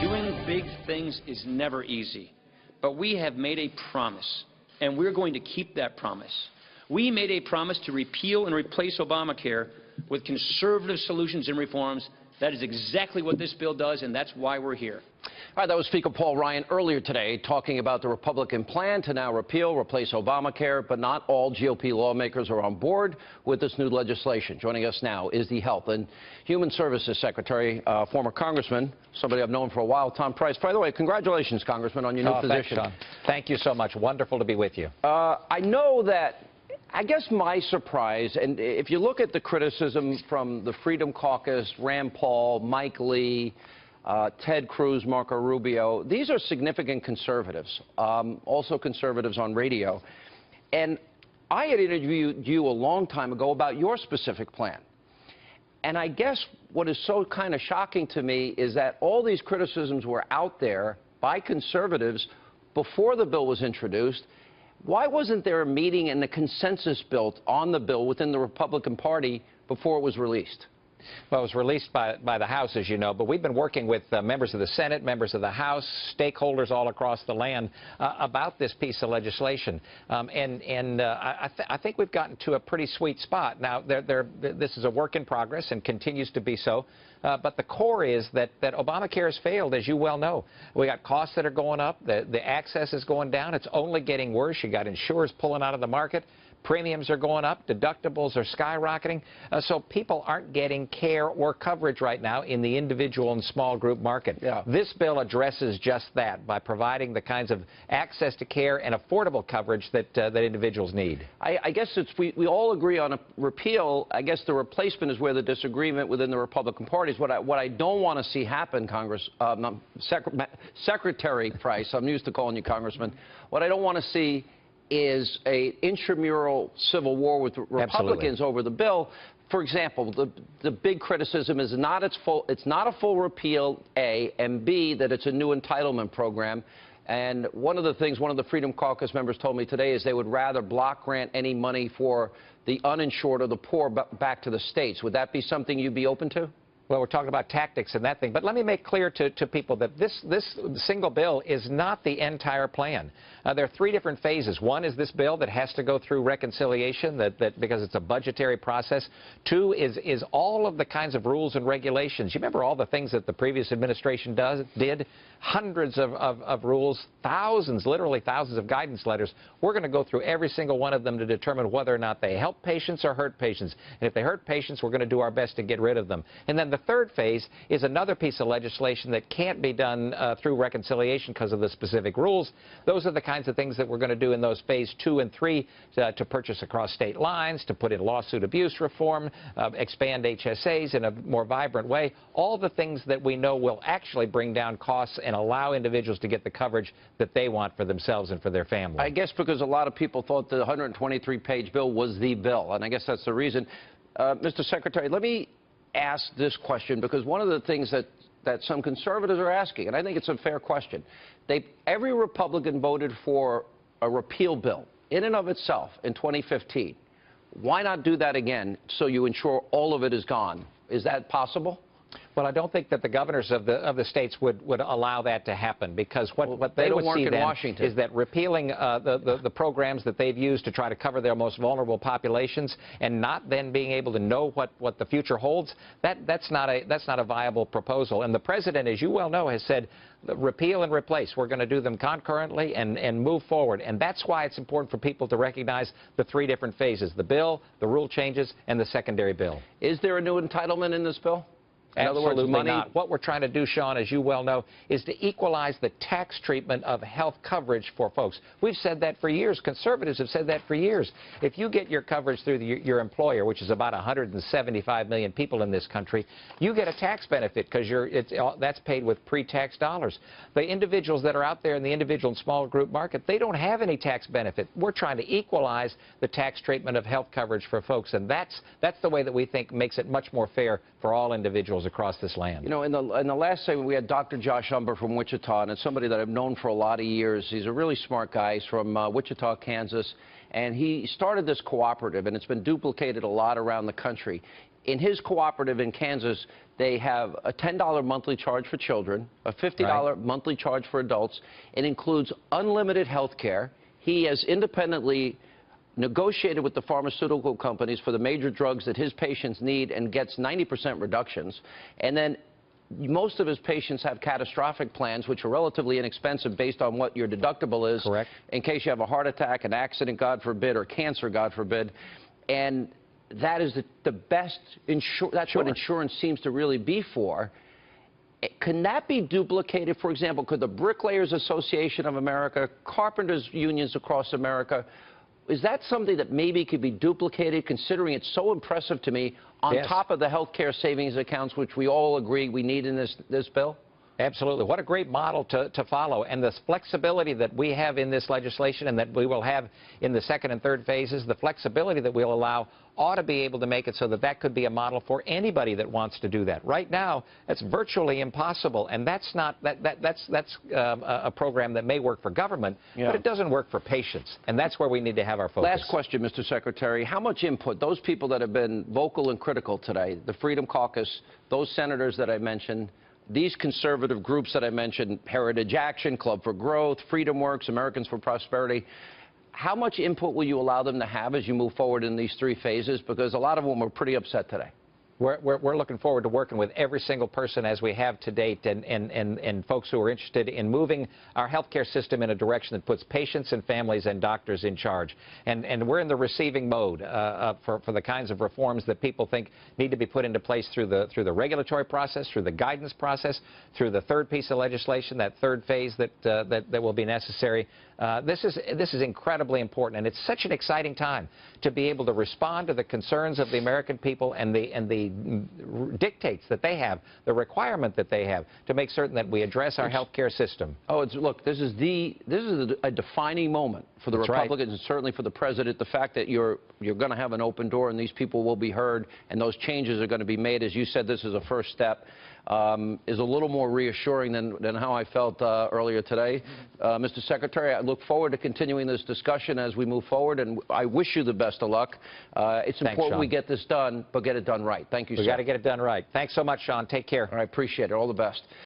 Doing big things is never easy, but we have made a promise, and we're going to keep that promise. We made a promise to repeal and replace Obamacare with conservative solutions and reforms. That is exactly what this bill does, and that's why we're here. All right, that was Speaker Paul Ryan earlier today talking about the Republican plan to now repeal, replace Obamacare, but not all GOP lawmakers are on board with this new legislation. Joining us now is the Health and Human Services Secretary, former Congressman, somebody I've known for a while, Tom Price. By the way, congratulations, Congressman, on your new position. Thanks, Sean. Thank you so much. Wonderful to be with you. I know that, I guess my surprise, and if you look at the criticism from the Freedom Caucus, Rand Paul, Mike Lee, Ted Cruz, Marco Rubio, these are significant conservatives, also conservatives on radio. And I had interviewed you a long time ago about your specific plan. And I guess what is so kind of shocking to me is that all these criticisms were out there by conservatives before the bill was introduced. Why wasn't there a meeting and a consensus built on the bill within the Republican Party before it was released? Well, it was released by the House, as you know, but we've been working with members of the Senate, members of the House, stakeholders all across the land about this piece of legislation. I think we've gotten to a pretty sweet spot. Now, this is a work in progress and continues to be so. But the core is that Obamacare has failed, as you well know. We got costs that are going up. The access is going down. It's only getting worse. You got insurers pulling out of the market. Premiums are going up. Deductibles are skyrocketing. So people aren't getting care or coverage right now in the individual and small group market. Yeah. This bill addresses just that by providing the kinds of access to care and affordable coverage that individuals need. I guess we all agree on a repeal. I guess the replacement is where the disagreement within the Republican Party is. What I don't want to see happen, Secretary Price, I'm used to calling you Congressman, what I don't want to see is an intramural civil war with Republicans over the bill. For example, the big criticism is it's not a full repeal, A, and B, that it's a new entitlement program. And one of the things one of the Freedom Caucus members told me today is they would rather block grant any money for the uninsured or the poor back to the states. Would that be something you'd be open to? Well, we're talking about tactics and that thing, but let me make clear to people that this single bill is not the entire plan. There are three different phases. One is this bill that has to go through reconciliation because it's a budgetary process. Two is all of the kinds of rules and regulations. You remember all the things that the previous administration did? Hundreds of rules, thousands, literally thousands of guidance letters. We're going to go through every single one of them to determine whether or not they help patients or hurt patients. And if they hurt patients, we're going to do our best to get rid of them. And then the third phase is another piece of legislation that can't be done through reconciliation because of the specific rules. Those are the kinds of things that we're going to do in those phase 2 and 3 to purchase across state lines, to put in lawsuit abuse reform, expand HSAs in a more vibrant way. All the things that we know will actually bring down costs and allow individuals to get the coverage that they want for themselves and for their family. I guess because a lot of people thought the 123-page bill was the bill, and I guess that's the reason. Mr. Secretary, let me ask this question, because one of the things that some conservatives are asking, and I think it's a fair question, every Republican voted for a repeal bill in and of itself in 2015. Why not do that again so you ensure all of it is gone? Is that possible? Well, I don't think that the governors of the states would allow that to happen, because what they would see then is that repealing the programs that they've used to try to cover their most vulnerable populations and not then being able to know what the future holds, that's not a viable proposal. And the president, as you well know, has said repeal and replace. We're going to do them concurrently and move forward. And that's why it's important for people to recognize the three different phases: the bill, the rule changes, and the secondary bill. Is there a new entitlement in this bill? In other words, Absolutely money? not. What we're trying to do, Sean, as you well know, is to equalize the tax treatment of health coverage for folks. We've said that for years. Conservatives have said that for years. If you get your coverage through your employer, which is about 175 million people in this country, you get a tax benefit because that's paid with pre-tax dollars. The individuals that are out there in the individual and small group market, they don't have any tax benefit. We're trying to equalize the tax treatment of health coverage for folks, and that's the way that we think makes it much more fair for all individuals across this land. You know, in the last segment, we had Dr. Josh Umber from Wichita, and it's somebody that I've known for a lot of years. He's a really smart guy. He's from Wichita, Kansas, and he started this cooperative, and it's been duplicated a lot around the country. In his cooperative in Kansas, they have a $10 monthly charge for children, a $50 monthly charge for adults. It includes unlimited health care. He has independently negotiated with the pharmaceutical companies for the major drugs that his patients need and gets 90% reductions. And then most of his patients have catastrophic plans, which are relatively inexpensive based on what your deductible is. Correct. In case you have a heart attack, an accident, God forbid, or cancer, God forbid. And that is the best that's what insurance seems to really be for. Can that be duplicated? For example, could the Bricklayers Association of America, carpenters unions across America, is that something that maybe could be duplicated, considering it's so impressive to me, on top of the health care savings accounts, which we all agree we need in this bill? Absolutely. What a great model to follow. And the flexibility that we have in this legislation and that we will have in the second and third phases, the flexibility that we'll allow ought to be able to make it so that that could be a model for anybody that wants to do that. Right now, it's virtually impossible, and that's not that's a program that may work for government, but it doesn't work for patients, and that's where we need to have our focus. Last question, Mr. Secretary. How much input, those people that have been vocal and critical today, the Freedom Caucus, those senators that I mentioned, these conservative groups that I mentioned, Heritage Action, Club for Growth, Freedom Works, Americans for Prosperity, how much input will you allow them to have as you move forward in these three phases? Because a lot of them are pretty upset today. We're looking forward to working with every single person as we have to date and folks who are interested in moving our healthcare system in a direction that puts patients and families and doctors in charge. And we're in the receiving mode for the kinds of reforms that people think need to be put into place through the regulatory process, through the guidance process, through the third piece of legislation, that third phase that will be necessary. This is incredibly important, and it's such an exciting time to be able to respond to the concerns of the American people and the dictates that they have, the requirement that they have to make certain that we address our health care system. Oh, look, this is a defining moment for the Republicans and certainly for the president. The fact that you're going to have an open door and these people will be heard and those changes are going to be made, as you said, this is a first step, is a little more reassuring than how I felt earlier today. Mr. Secretary, I look forward to continuing this discussion as we move forward, and I wish you the best of luck. It's important we get this done, but get it done right. Thank you, sir. We've got to get it done right. Thanks so much, Sean. Take care. I appreciate it. All the best.